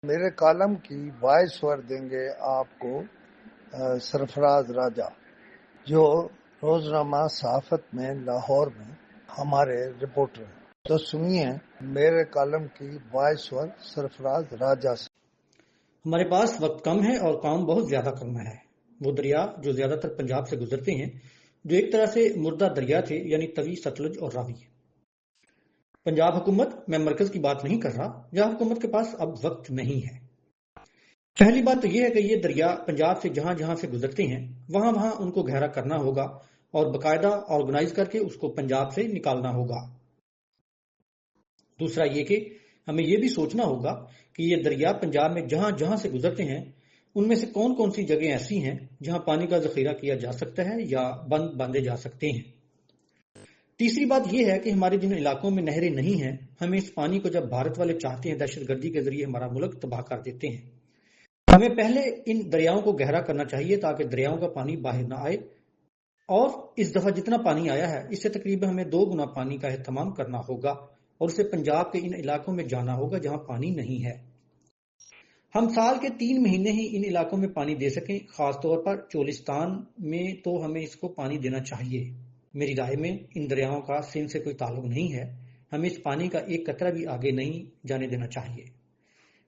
میرے کالم کی voice over دیں گے آپ کو سرفراز راجہ، جو روزنامہ صحافت میں لاہور میں ہمارے رپورٹر ہیں۔ تو سنیے میرے کالم کی وائس اوور سرفراز راجہ سے۔ ہمارے پاس وقت کم ہے اور کام بہت زیادہ کرنا ہے۔ وہ دریا جو زیادہ تر پنجاب سے گزرتے ہیں، جو ایک طرح سے مردہ دریا تھے، یعنی توی، ستلج اور راوی۔ پنجاب حکومت، میں مرکز کی بات نہیں کر رہا، جہاں حکومت کے پاس اب وقت نہیں ہے۔ پہلی بات تو یہ ہے کہ یہ دریا پنجاب سے جہاں جہاں سے گزرتے ہیں، وہاں وہاں ان کو گہرا کرنا ہوگا اور باقاعدہ آرگنائز کر کے اس کو پنجاب سے نکالنا ہوگا۔ دوسرا یہ کہ ہمیں یہ بھی سوچنا ہوگا کہ یہ دریا پنجاب میں جہاں جہاں سے گزرتے ہیں، ان میں سے کون کون سی جگہیں ایسی ہیں جہاں پانی کا ذخیرہ کیا جا سکتا ہے یا بند باندھے جا سکتے ہیں۔ تیسری بات یہ ہے کہ ہمارے جن علاقوں میں نہریں نہیں ہیں، ہمیں اس پانی کو جب بھارت والے چاہتے ہیں دہشت گردی کے ذریعے ہمارا ملک تباہ کر دیتے ہیں۔ ہمیں پہلے ان دریاؤں کو گہرا کرنا چاہیے تاکہ دریاؤں کا پانی باہر نہ آئے، اور اس دفعہ جتنا پانی آیا ہے اس سے تقریباً ہمیں 2 گنا پانی کا اہتمام کرنا ہوگا اور اسے پنجاب کے ان علاقوں میں جانا ہوگا جہاں پانی نہیں ہے۔ ہم سال کے 3 مہینے ہی ان علاقوں میں پانی دے سکیں، خاص طور پر چولستان میں تو ہمیں اس کو پانی دینا چاہیے۔ میری رائے میں ان دریاؤں کا سندھ سے کوئی تعلق نہیں ہے، ہمیں اس پانی کا ایک قطرہ بھی آگے نہیں جانے دینا چاہیے۔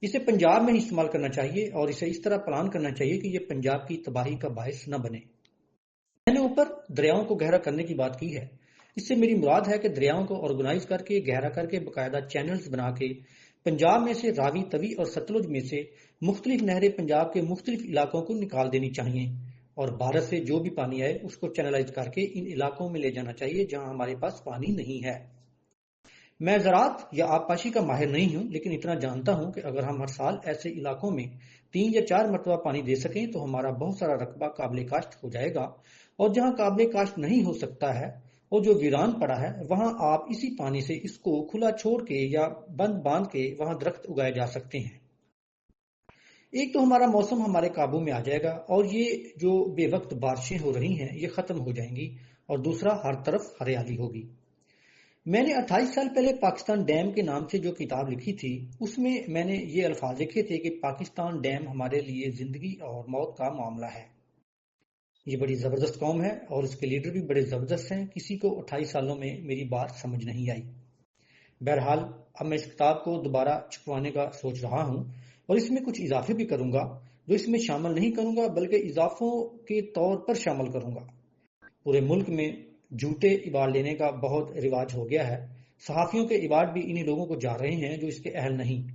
اسے پنجاب میں ہی استعمال کرنا چاہیے اور اسے اس طرح پلان کرنا چاہیے کہ یہ پنجاب کی تباہی کا باعث نہ بنے۔ میں نے اوپر دریاؤں کو گہرا کرنے کی بات کی ہے، اس سے میری مراد ہے کہ دریاؤں کو آرگنائز کر کے، گہرا کر کے، باقاعدہ چینلز بنا کے پنجاب میں سے راوی، توی اور ستلج میں سے مختلف نہریں پنجاب کے مختلف علاقوں کو نکال دینی چاہیے، اور بھارت سے جو بھی پانی آئے اس کو چینلائز کر کے ان علاقوں میں لے جانا چاہیے جہاں ہمارے پاس پانی نہیں ہے۔ میں زراعت یا آبپاشی کا ماہر نہیں ہوں، لیکن اتنا جانتا ہوں کہ اگر ہم ہر سال ایسے علاقوں میں 3 یا 4 مرتبہ پانی دے سکیں تو ہمارا بہت سارا رقبہ قابل کاشت ہو جائے گا، اور جہاں قابل کاشت نہیں ہو سکتا ہے اور جو ویران پڑا ہے، وہاں آپ اسی پانی سے اس کو کھلا چھوڑ کے یا بند باندھ کے وہاں درخت اگائے جا سکتے ہیں۔ ایک تو ہمارا موسم ہمارے قابو میں آ جائے گا اور یہ جو بے وقت بارشیں ہو رہی ہیں یہ ختم ہو جائیں گی، اور دوسرا ہر طرف ہریالی ہوگی۔ میں نے 28 سال پہلے پاکستان ڈیم کے نام سے جو کتاب لکھی تھی، اس میں میں نے یہ الفاظ لکھے تھے کہ پاکستان ڈیم ہمارے لیے زندگی اور موت کا معاملہ ہے۔ یہ بڑی زبردست قوم ہے اور اس کے لیڈر بھی بڑے زبردست ہیں، کسی کو 28 سالوں میں میری بات سمجھ نہیں آئی۔ بہرحال اب میں اس کتاب کو دوبارہ چھپوانے کا سوچ رہا ہوں اور اس میں کچھ اضافے بھی کروں گا، جو اس میں شامل نہیں کروں گا بلکہ اضافوں کے طور پر شامل کروں گا۔ پورے ملک میں جھوٹے ایوارڈ لینے کا بہت رواج ہو گیا ہے، صحافیوں کے ایوارڈ بھی انہی لوگوں کو جا رہے ہیں جو اس کے اہل نہیں۔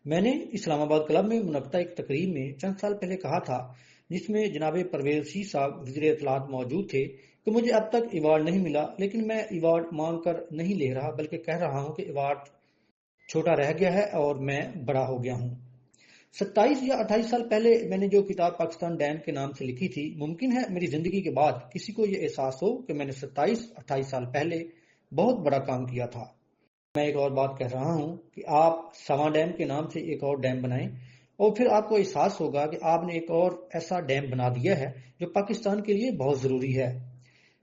میں نے اسلام آباد کلب میں منعقدہ ایک تقریب میں چند سال پہلے کہا تھا، جس میں جناب پرویز شیح صاحب وزیر اطلاعات موجود تھے، کہ مجھے اب تک ایوارڈ نہیں ملا، لیکن میں ایوارڈ مانگ کر نہیں لے رہا بلکہ کہہ رہا ہوں کہ ایوارڈ چھوٹا رہ گیا ہے اور میں بڑا ہو گیا ہوں۔ 27 یا 28 سال پہلے میں نے جو کتاب پاکستان ڈیم کے نام سے لکھی تھی، ممکن ہے میری زندگی کے بعد کسی کو یہ احساس ہو کہ میں نے 27-28 سال پہلے بہت بڑا کام کیا تھا۔ میں ایک اور بات کہہ رہا ہوں کہ آپ سواں ڈیم کے نام سے ایک اور ڈیم بنائیں، اور پھر آپ کو احساس ہوگا کہ آپ نے ایک اور ایسا ڈیم بنا دیا ہے جو پاکستان کے لیے بہت ضروری ہے۔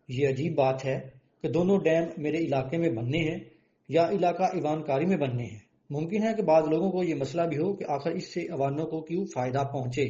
یہ عجیب بات ہے کہ دونوں ڈیم میرے علاقے میں بننے ہیں یا علاقہ ایوان کاری میں بننے ہیں۔ ممکن ہے کہ بعض لوگوں کو یہ مسئلہ بھی ہو کہ آخر اس سے عوانوں کو کیوں فائدہ پہنچے۔